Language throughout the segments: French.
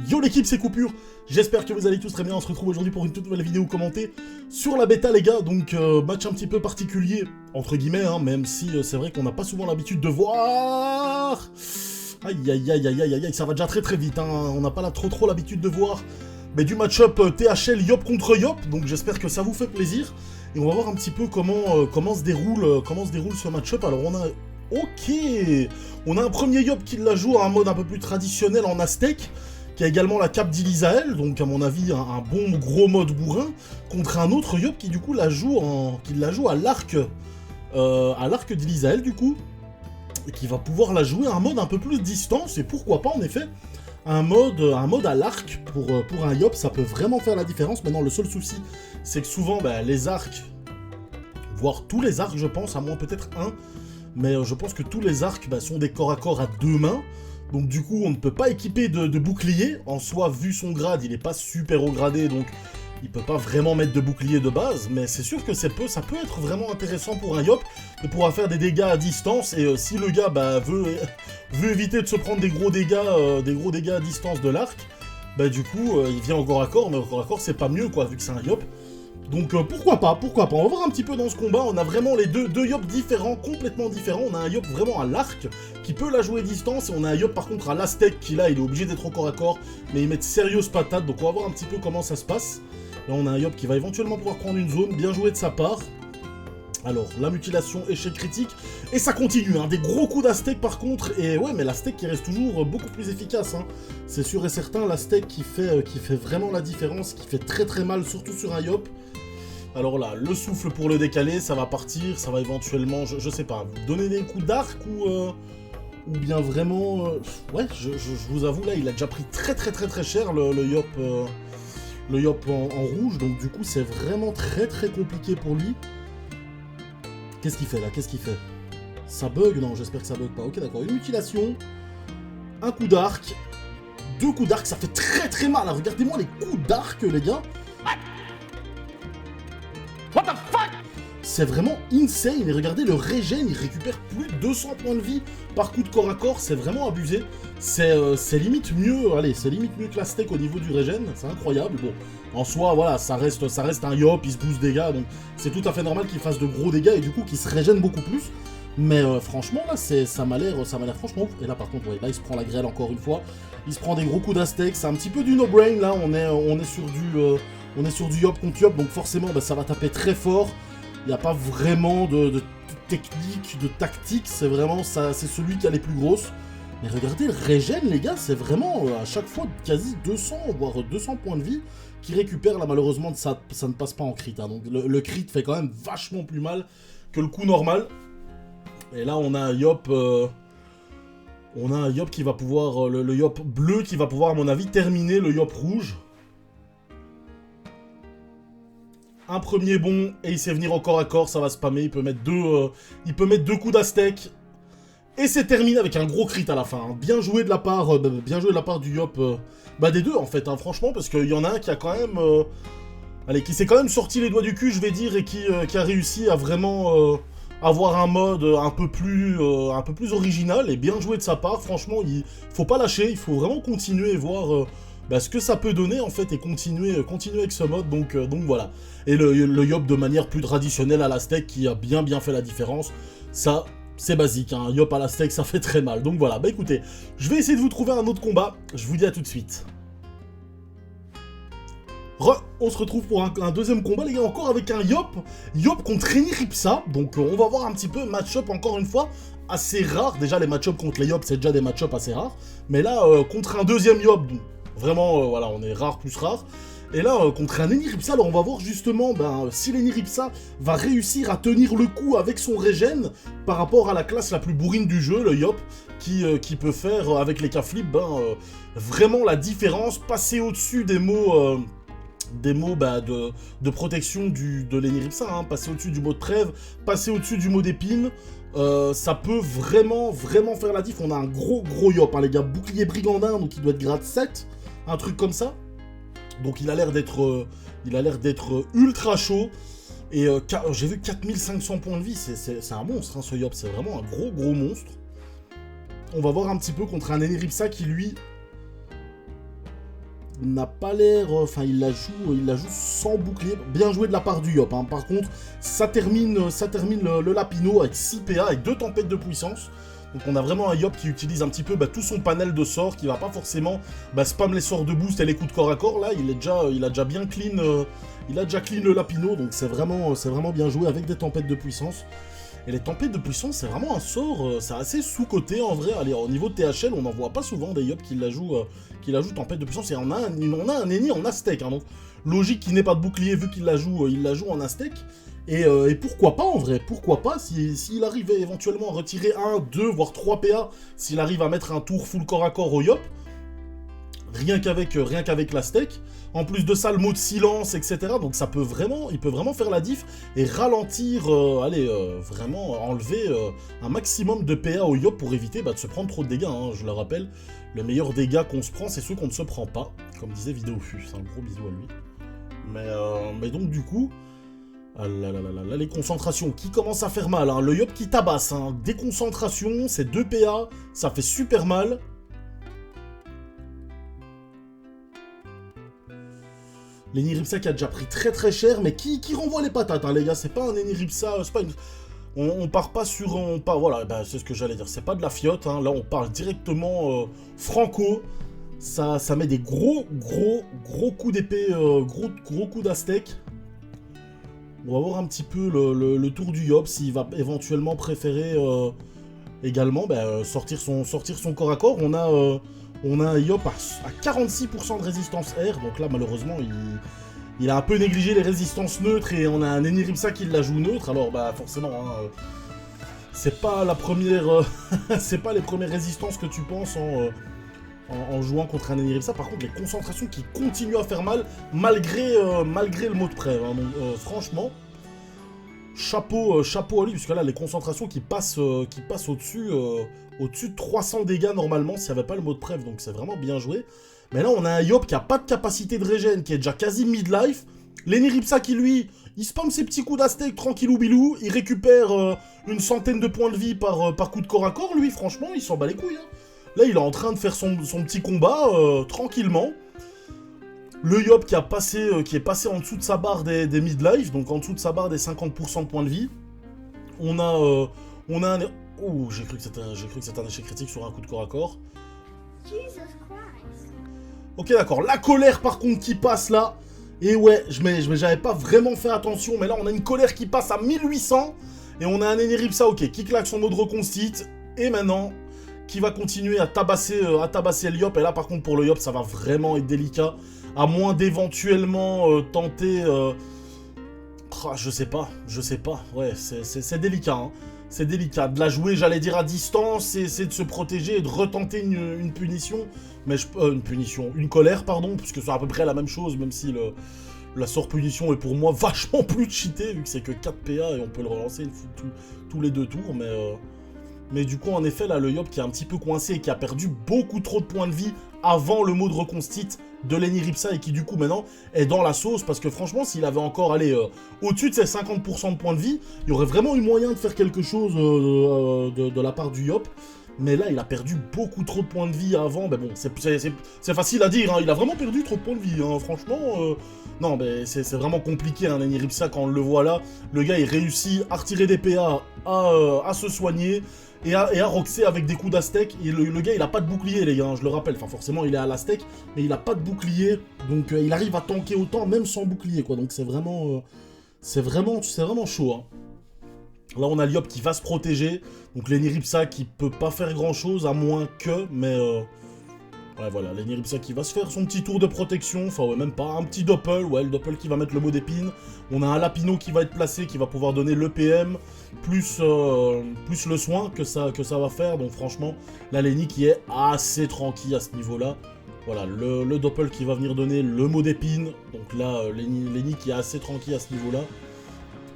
Yo l'équipe, c'est Coupure, j'espère que vous allez tous très bien. On se retrouve aujourd'hui pour une toute nouvelle vidéo commentée sur la bêta les gars. Donc match un petit peu particulier, entre guillemets, hein, même si c'est vrai qu'on n'a pas souvent l'habitude de voir. Aïe aïe aïe aïe aïe aïe, ça va déjà très vite, hein. On n'a pas là trop l'habitude de voir mais du match-up THL Yop contre Yop. Donc j'espère que ça vous fait plaisir. Et on va voir un petit peu comment se déroule ce match-up. Alors on a... Ok, on a un premier Yop qui la joue à un mode un peu plus traditionnel en Aztèque, qui a également la cape d'Ilisael, donc à mon avis un bon gros mode bourrin, contre un autre Yop qui du coup la joue à l'arc d'Ilisael du coup, et qui va pouvoir la jouer à un mode un peu plus distance, et pourquoi pas en effet un mode à l'arc pour un Yop, ça peut vraiment faire la différence. Maintenant le seul souci c'est que souvent les arcs, voire tous les arcs je pense, à moins peut-être un, mais je pense que tous les arcs sont des corps à corps à deux mains. Donc du coup, on ne peut pas équiper de bouclier. En soi, vu son grade, il n'est pas super haut gradé, donc il peut pas vraiment mettre de bouclier de base. Mais c'est sûr que ça peut être vraiment intéressant pour un Yop de pouvoir faire des dégâts à distance. Et si le gars veut éviter de se prendre des gros dégâts à distance de l'arc, du coup, il vient au corps à corps. Mais au corps à corps, c'est pas mieux, quoi, vu que c'est un Yop. Donc pourquoi pas. On va voir un petit peu dans ce combat. On a vraiment les deux Yop différents, complètement différents. On a un Yop vraiment à l'arc, qui peut la jouer distance, et on a un Yop par contre à l'Aztèque, qui là, il est obligé d'être au corps à corps, mais il met de sérieuses patates, donc on va voir un petit peu comment ça se passe. Là, on a un Yop qui va éventuellement pouvoir prendre une zone, bien joué de sa part. Alors, la mutilation, échec critique, et ça continue, hein, des gros coups d'Aztèque par contre, et ouais, mais l'Aztèque qui reste toujours beaucoup plus efficace, hein. C'est sûr et certain, l'Aztèque qui fait vraiment la différence, qui fait très mal, surtout sur un Yop. Alors là, le souffle pour le décaler, ça va partir, ça va éventuellement, je sais pas, vous donner des coups d'arc ou bien vraiment... ouais, je vous avoue, là, il a déjà pris très cher le Yop en rouge, donc du coup, c'est vraiment très compliqué pour lui. Qu'est-ce qu'il fait là? Qu'est-ce qu'il fait? Ça bug? Non, j'espère que ça bug pas. Ok, d'accord, une mutilation, un coup d'arc, deux coups d'arc, ça fait très mal. Regardez-moi les coups d'arc, les gars. C'est vraiment insane, et regardez le régène, il récupère plus de 200 points de vie par coup de corps à corps, c'est vraiment abusé. C'est limite mieux, c'est limite mieux que l'Aztèque au niveau du régène, c'est incroyable. Bon, en soi, voilà, ça reste un Yop, il se booste dégâts, donc c'est tout à fait normal qu'il fasse de gros dégâts et du coup qu'il se régène beaucoup plus. Mais franchement, là, ça m'a l'air franchement ouf. Et là, par contre, ouais, là, il se prend la grêle encore une fois. Il se prend des gros coups d'Aztèque, c'est un petit peu du no-brain, là, on est sur du Yop contre Yop, donc forcément, ça va taper très fort. Il n'y a pas vraiment de technique, de tactique, c'est vraiment ça, c'est celui qui a les plus grosses. Mais regardez le régène, les gars, c'est vraiment à chaque fois quasi 200, voire 200 points de vie qui récupère. Là, malheureusement, ça ne passe pas en crit, hein. Donc le crit fait quand même vachement plus mal que le coup normal. Et là, on a un Yop... qui va pouvoir... le Yop bleu qui va pouvoir, à mon avis, terminer le Yop rouge. Un premier bon, et il sait venir au corps à corps, ça va spammer, il peut mettre deux coups d'Aztèque. Et c'est terminé avec un gros crit à la fin, hein. Bien joué de la part du Yop, des deux en fait, hein, franchement, parce qu'il y en a un qui a quand même... qui s'est quand même sorti les doigts du cul, je vais dire, et qui a réussi à vraiment avoir un mode un peu plus original, et bien joué de sa part. Franchement, il faut pas lâcher, il faut vraiment continuer et voir... ce que ça peut donner en fait, et continuer avec ce mode, donc voilà. Et le Yop de manière plus traditionnelle à l'Aztèque qui a bien fait la différence, ça c'est basique, hein. Yop à l'Aztèque ça fait très mal, donc voilà. Écoutez, je vais essayer de vous trouver un autre combat, je vous dis à tout de suite. On se retrouve pour un deuxième combat les gars, encore avec un Yop contre Eniripsa, donc on va voir un petit peu match-up encore une fois, assez rare. Déjà les match-up contre les Yop c'est déjà des match-up assez rares, mais là contre un deuxième Yop, vraiment, voilà, on est rare plus rare. Et là, contre un Eniripsa, alors on va voir justement si l'Eniripsa va réussir à tenir le coup avec son régène par rapport à la classe la plus bourrine du jeu, le Yop, qui peut faire, avec les K-Flip, vraiment la différence, passer au-dessus des mots... de protection de l'Eniripsa, hein, passer au-dessus du mot de trêve, passer au-dessus du mot d'épine. Ça peut vraiment faire la diff. On a un gros Yop, hein, les gars, bouclier brigandin, donc il doit être grade 7, un truc comme ça. Donc il a l'air d'être ultra chaud. Et j'ai vu 4500 points de vie, c'est un monstre, hein, ce Yop, c'est vraiment un gros monstre. On va voir un petit peu contre un Eniripsa qui lui n'a pas l'air... Enfin, il la joue sans bouclier. Bien joué de la part du Yop. Hein. Par contre, ça termine le Lapino avec 6 PA, avec 2 tempêtes de puissance. Donc on a vraiment un Yop qui utilise un petit peu tout son panel de sorts, qui va pas forcément spam les sorts de boost et les coups de corps à corps. Là, il a déjà bien clean, le Lapino, donc c'est vraiment bien joué avec des tempêtes de puissance. Et les tempêtes de puissance, c'est vraiment un sort, c'est assez sous-coté en vrai. Allez, au niveau de THL, on n'en voit pas souvent des Yop qui la jouent tempête de puissance. Et on a un ennemi en Aztec, hein, donc logique qu'il n'ait pas de bouclier vu qu'il la joue en Aztec. Et pourquoi pas en vrai, pourquoi pas, s'il arrive éventuellement à retirer 1, 2, voire 3 PA, s'il arrive à mettre un tour full corps à corps au Yop, rien qu'avec l'Aztec. En plus de ça, le mot de silence, etc. Donc ça peut vraiment, il peut vraiment faire la diff et ralentir, vraiment enlever un maximum de PA au Yop pour éviter de se prendre trop de dégâts. Hein. Je le rappelle, le meilleur dégât qu'on se prend, c'est ceux qu'on ne se prend pas, comme disait Vidéofus. Un gros bisou à lui. Mais donc du coup, ah là, les concentrations qui commencent à faire mal. Hein. Le Yop qui tabasse, hein. Déconcentration, c'est 2 PA, ça fait super mal. L'Eniripsa qui a déjà pris très très cher, mais qui renvoie les patates, hein, les gars. C'est pas un Eniripsa, c'est pas une... On part pas sur... Voilà, c'est ce que j'allais dire. C'est pas de la fiotte, hein. Là, on parle directement franco. Ça met des gros coups d'épée, gros coups d'Aztec. On va voir un petit peu le tour du Yop, s'il va éventuellement préférer également sortir son corps à corps. On a un Yop à 46% de résistance air, donc là malheureusement il a un peu négligé les résistances neutres et on a un Eniripsa qui la joue neutre, alors forcément hein, c'est pas la première c'est pas les premières résistances que tu penses en jouant contre un Eniripsa. Par contre les concentrations qui continuent à faire mal malgré le mot de prêve, hein. Donc franchement chapeau à lui, puisque là les concentrations qui passent au-dessus de 300 dégâts normalement s'il n'y avait pas le mot de prêve, donc c'est vraiment bien joué. Mais là on a un Yop qui a pas de capacité de régène, qui est déjà quasi midlife. L'Eniripsa qui lui, il spam ses petits coups d'Aztec tranquillou bilou, il récupère une centaine de points de vie par coup de corps à corps, lui franchement il s'en bat les couilles. Hein. Là il est en train de faire son petit combat tranquillement. Le Yop qui est passé en dessous de sa barre des midlife, donc en dessous de sa barre des 50% de points de vie. On a un... Oh, j'ai cru que c'était un échec critique sur un coup de corps à corps. Jesus Christ. Ok, d'accord. La colère, par contre, qui passe là. Et ouais, j'avais pas vraiment fait attention, mais là, on a une colère qui passe à 1800. Et on a un Eniripsa, ok, qui claque son mode reconstite. Et maintenant, qui va continuer à tabasser le Yop. Et là, par contre, pour le Yop, ça va vraiment être délicat. À moins d'éventuellement tenter... je sais pas. Ouais, c'est délicat, hein. C'est délicat. De la jouer, j'allais dire, à distance, c'est de se protéger et de retenter une punition. Mais une colère, pardon, puisque c'est à peu près la même chose, même si la sort punition est pour moi vachement plus cheaté, vu que c'est que 4 PA et on peut le relancer tous les 2 tours. Mais du coup, en effet, là, le Yop qui est un petit peu coincé et qui a perdu beaucoup trop de points de vie avant le mot de reconstite de l'Eniripsa et qui, du coup, maintenant, est dans la sauce. Parce que, franchement, s'il avait encore allé au-dessus de ses 50% de points de vie, il y aurait vraiment eu moyen de faire quelque chose de la part du Yop. Mais là, il a perdu beaucoup trop de points de vie avant. Mais bon, c'est facile à dire, hein. Il a vraiment perdu trop de points de vie, hein. Franchement... Non, mais c'est vraiment compliqué, hein, Eniripsa, quand on le voit là. Le gars, il réussit à retirer des PA, à se soigner... Et à roxer avec des coups d'Aztec. Et le gars, il a pas de bouclier, les gars, hein, je le rappelle. Enfin, forcément, il est à l'Aztec, mais il a pas de bouclier. Donc, il arrive à tanker autant, même sans bouclier, quoi. Donc, c'est vraiment chaud, hein. Là, on a Yop qui va se protéger. Donc, l'Eniripsa qui peut pas faire grand-chose, à moins que... Mais, ouais, voilà, l'Eniripsa qui va se faire son petit tour de protection. Enfin, ouais, même pas. Un petit doppel. Ouais, le doppel qui va mettre le mot d'épine. On a un Lapino qui va être placé, qui va pouvoir donner le PM... Plus le soin que ça va faire. Donc franchement, la Lenny qui est assez tranquille à ce niveau-là. Voilà, le doppel qui va venir donner le mot d'épine. Donc là, Lenny qui est assez tranquille à ce niveau-là.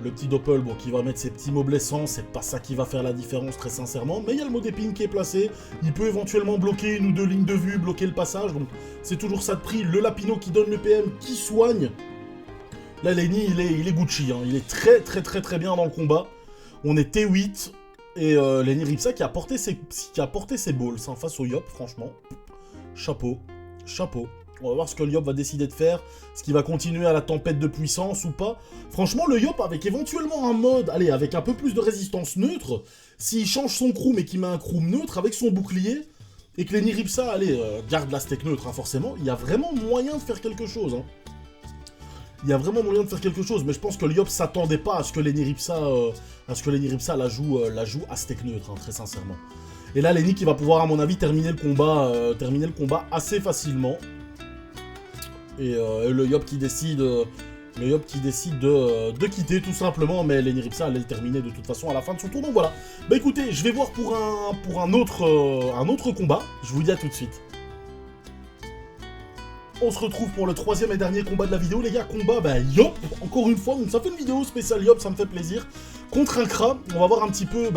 Le petit doppel, bon, qui va mettre ses petits mots blessants. C'est pas ça qui va faire la différence, très sincèrement. Mais il y a le mot d'épine qui est placé. Il peut éventuellement bloquer 1 ou 2 lignes de vue, bloquer le passage. Donc c'est toujours ça de prix. Le Lapino qui donne le PM, qui soigne. Là, Lenny, il est Gucci, hein. Il est très bien dans le combat. On est T8, et l'Eniripsa qui a porté ses balls, hein, face au Yop, franchement. Chapeau. On va voir ce que le Yop va décider de faire. Est-ce qu'il va continuer à la tempête de puissance ou pas? Franchement, le Yop, avec éventuellement un mode, allez, avec un peu plus de résistance neutre, s'il change son Kroom et qu'il met un Kroom neutre avec son bouclier, et que Lenny Ripsa, allez, garde la steak neutre, hein, forcément, il y a vraiment moyen de faire quelque chose. Hein. Il y a vraiment moyen de faire quelque chose, mais je pense que le Yop s'attendait pas à ce que Lenny Ripsa, la joue à steak neutre, hein, très sincèrement. Et là, Lenny qui va pouvoir, à mon avis, terminer le combat assez facilement. Et le Yop qui décide, de quitter tout simplement, mais Lenny Ripsa allait le terminer de toute façon à la fin de son tour. Donc voilà. Bah écoutez, je vais voir pour un autre combat. Je vous dis à tout de suite. On se retrouve pour le troisième et dernier combat de la vidéo, les gars. Combat, bah Yop, encore une fois. Donc ça fait une vidéo spéciale Yop, ça me fait plaisir. Contre un Kra, on va voir un petit peu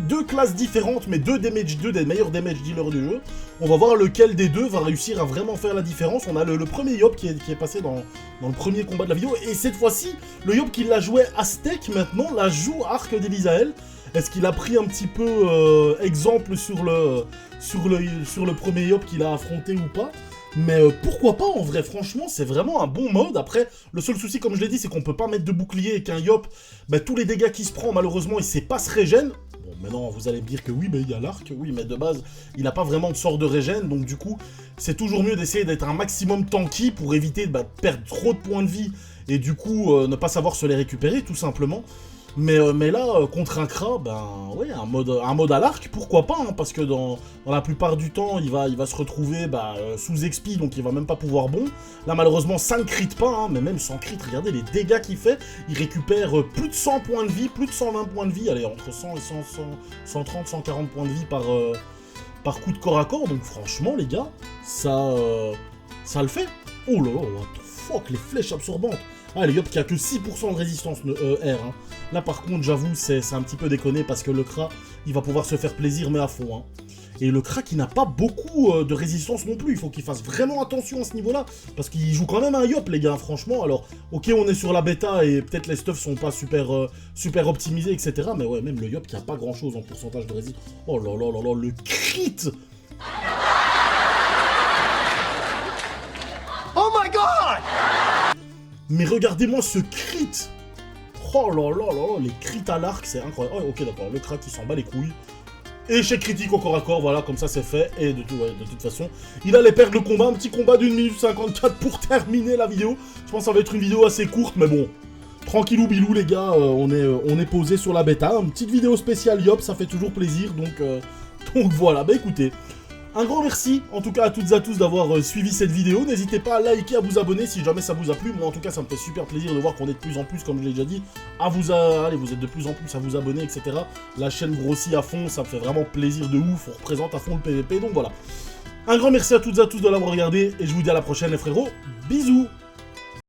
deux classes différentes, mais deux des meilleurs damage dealers du jeu. On va voir lequel des deux va réussir à vraiment faire la différence. On a le premier Yop qui est passé dans le premier combat de la vidéo. Et cette fois-ci, le Yop qui la jouait Aztec, maintenant la joue Arc d'Elisael. Est-ce qu'il a pris un petit peu exemple sur le premier Yop qu'il a affronté ou pas? Mais pourquoi pas, en vrai, franchement, c'est vraiment un bon mode. Après, le seul souci, comme je l'ai dit, c'est qu'on peut pas mettre de bouclier et qu'un Yop, tous les dégâts qu'il se prend, malheureusement, il sait pas se régène. Bon, maintenant, vous allez me dire que oui, il y a l'arc, oui, mais de base, il n'a pas vraiment de sort de régène, donc du coup, c'est toujours mieux d'essayer d'être un maximum tanky pour éviter de perdre trop de points de vie et du coup, ne pas savoir se les récupérer, tout simplement. Mais là, contre un Kra, ouais, un mode à l'arc, pourquoi pas, hein, parce que dans la plupart du temps, il va se retrouver sous expi, donc il va même pas pouvoir bon. Là, malheureusement, ça ne crit pas, hein, mais même sans crit, regardez les dégâts qu'il fait. Il récupère plus de 100 points de vie, plus de 120 points de vie, allez, entre 100 et 130, 140 points de vie par coup de corps à corps. Donc franchement, les gars, ça le fait. Oh là là, what the fuck, les flèches absorbantes. Ah, le Yop qui a que 6% de résistance R. Hein. Là, par contre, j'avoue, c'est un petit peu déconné parce que le Kra, il va pouvoir se faire plaisir, mais à fond. Hein. Et le Kra qui n'a pas beaucoup de résistance non plus. Il faut qu'il fasse vraiment attention à ce niveau-là. Parce qu'il joue quand même un Yop, les gars, franchement. Alors, ok, on est sur la bêta et peut-être les stuffs sont pas super optimisés, etc. Mais ouais, même le Yop qui a pas grand-chose en pourcentage de résistance. Oh là là là là, le crit! Oh my god! Mais regardez-moi ce crit! Oh là là là, les crits à l'arc, c'est incroyable. Oh, ok, d'accord, le Kra qui s'en bat les couilles. Échec critique au corps à corps, voilà, comme ça c'est fait. Et de toute façon, il allait perdre le combat. Un petit combat d'1 minute 54 pour terminer la vidéo. Je pense que ça va être une vidéo assez courte, mais bon. Tranquillou bilou, les gars, on est posé sur la bêta. Une petite vidéo spéciale Yop, ça fait toujours plaisir. Donc voilà, bah écoutez. Un grand merci, en tout cas à toutes et à tous d'avoir suivi cette vidéo. N'hésitez pas à liker, à vous abonner si jamais ça vous a plu. Moi en tout cas ça me fait super plaisir de voir qu'on est de plus en plus, comme je l'ai déjà dit, allez, vous êtes de plus en plus à vous abonner, etc. La chaîne grossit à fond, ça me fait vraiment plaisir de ouf, on représente à fond le PVP, donc voilà. Un grand merci à toutes et à tous de l'avoir regardé, et je vous dis à la prochaine les frérots, bisous.